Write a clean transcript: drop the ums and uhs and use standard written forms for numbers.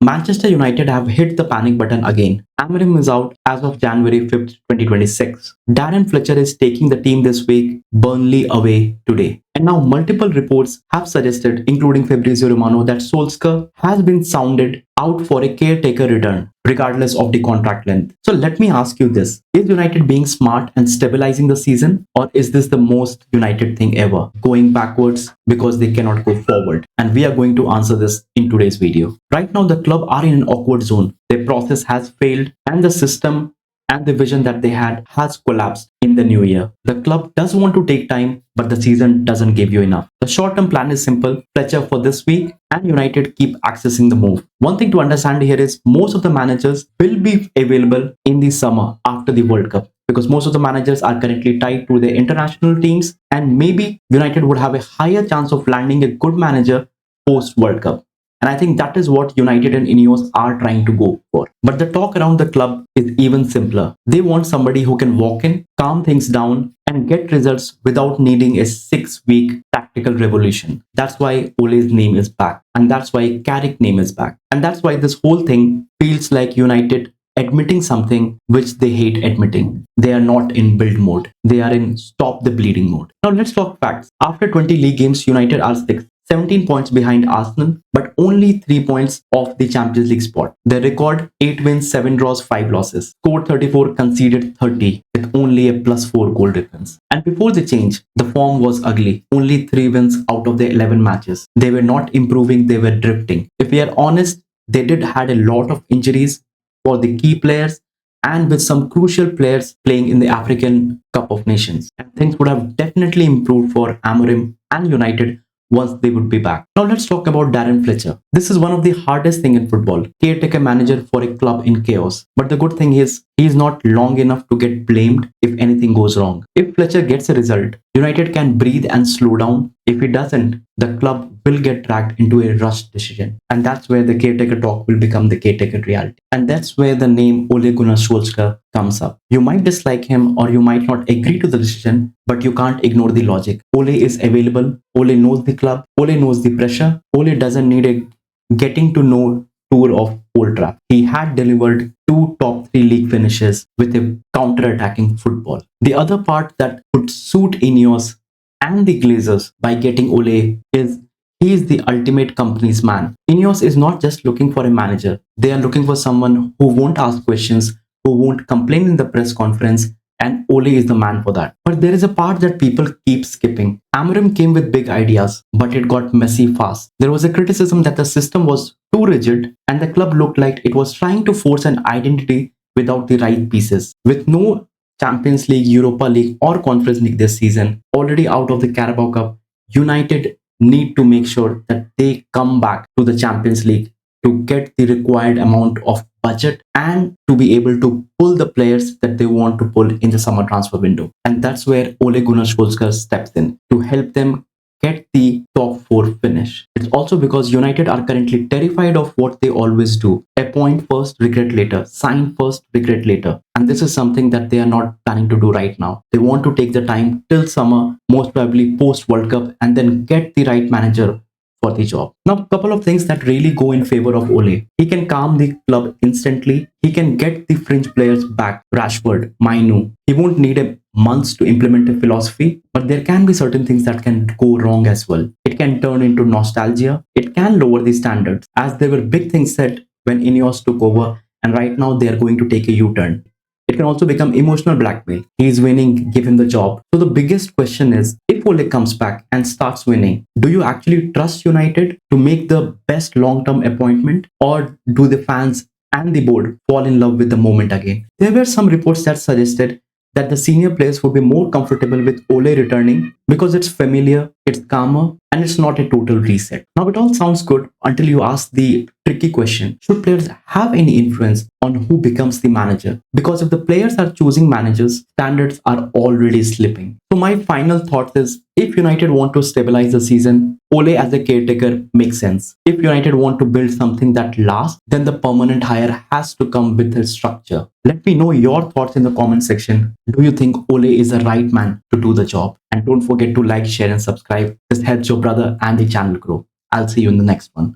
Manchester United have hit the panic button again. Amorim is out as of January 5th, 2026. Darren Fletcher is taking the team this week, Burnley away today. And now multiple reports have suggested, including Fabrizio Romano, that Solskjaer has been sounded out for a caretaker return, regardless of the contract length. So let me ask you this. Is United being smart and stabilizing the season? Or is this the most United thing ever, going backwards because they cannot go forward? And we are going to answer this in today's video. Right now, the club are in an awkward zone. Their process has failed and the system and the vision that they had has collapsed in the new year. The club does want to take time, but the season doesn't give you enough. The short-term plan is simple: Fletcher for this week, and United keep accessing the move. One thing to understand here is most of the managers will be available in the summer after the World Cup, because most of the managers are currently tied to their international teams, and maybe United would have a higher chance of landing a good manager post World Cup. And I think that is what United and Ineos are trying to go for. But the talk around the club is even simpler. They want somebody who can walk in, calm things down, and get results without needing a 6-week tactical revolution. That's why Ole's name is back. And that's why Carrick's name is back. And that's why this whole thing feels like United admitting something which they hate admitting. They are not in build mode. They are in stop the bleeding mode. Now let's talk facts. After 20 league games, United are 6th. 17 points behind Arsenal, but only 3 points off the Champions League spot. Their record: 8 wins, 7 draws, 5 losses. Scored 34, conceded 30, with only a +4 goal difference. And before the change, the form was ugly. Only 3 wins out of the 11 matches. They were not improving, they were drifting. If we are honest, they did had a lot of injuries for the key players, and with some crucial players playing in the African Cup of Nations. And things would have definitely improved for Amorim and United once they would be back. Now let's talk about Darren Fletcher. This is one of the hardest things in football. Caretaker manager for a club in chaos. But the good thing is, he is not long enough to get blamed if anything goes wrong. If Fletcher gets a result, United can breathe and slow down. If he doesn't, the club will get dragged into a rushed decision. And that's where the caretaker talk will become the caretaker reality. And that's where the name Ole Gunnar Solskjær comes up. You might dislike him or you might not agree to the decision, but you can't ignore the logic. Ole is available. Ole knows the club. Ole knows the pressure. Ole doesn't need a getting to know tour of Old Trafford. He had delivered 2 top 3 league finishes with a counter-attacking football. The other part that would suit Ineos and the Glazers by getting Ole is he is the ultimate company's man. Ineos is not just looking for a manager. They are looking for someone who won't ask questions, who won't complain in the press conference, and Ole is the man for that. But there is a part that people keep skipping. Amorim came with big ideas, but it got messy fast. There was a criticism that the system was too rigid and the club looked like it was trying to force an identity without the right pieces. With no Champions League, Europa League or Conference League this season, already out of the Carabao Cup, United need to make sure that they come back to the Champions League to get the required amount of budget and to be able to pull the players that they want to pull in the summer transfer window. And that's where Ole Gunnar Solskjær steps in to help them get the top 4 finish. It's also because United are currently terrified of what they always do. Appoint first, regret later. Sign first, regret later. And this is something that they are not planning to do right now. They want to take the time till summer, most probably post World Cup, and then get the right manager for the job. Now, a couple of things that really go in favor of Ole. He can calm the club instantly. He can get the fringe players back. Rashford, Mainu. He won't need a months to implement a philosophy, but there can be certain things that can go wrong as well. It can turn into nostalgia. It can lower the standards, as there were big things said when Ineos took over, and right now they are going to take a U-turn. It can also become emotional blackmail. He is winning, give him the job. So the biggest question is, if Ole comes back and starts winning, do you actually trust United to make the best long-term appointment, or do the fans and the board fall in love with the moment again? There were some reports that suggested that the senior players would be more comfortable with Ole returning because it's familiar, it's calmer, and it's not a total reset. Now, it all sounds good until you ask the tricky question: should players have any influence on who becomes the manager? Because if the players are choosing managers, standards are already slipping. So my final thought is, if United want to stabilize the season, Ole as a caretaker makes sense. If United want to build something that lasts, then the permanent hire has to come with a structure. Let me know your thoughts in the comment section. Do you think Ole is the right man to do the job? And don't forget to like, share and subscribe. This helps your brother and the channel grow. I'll see you in the next one.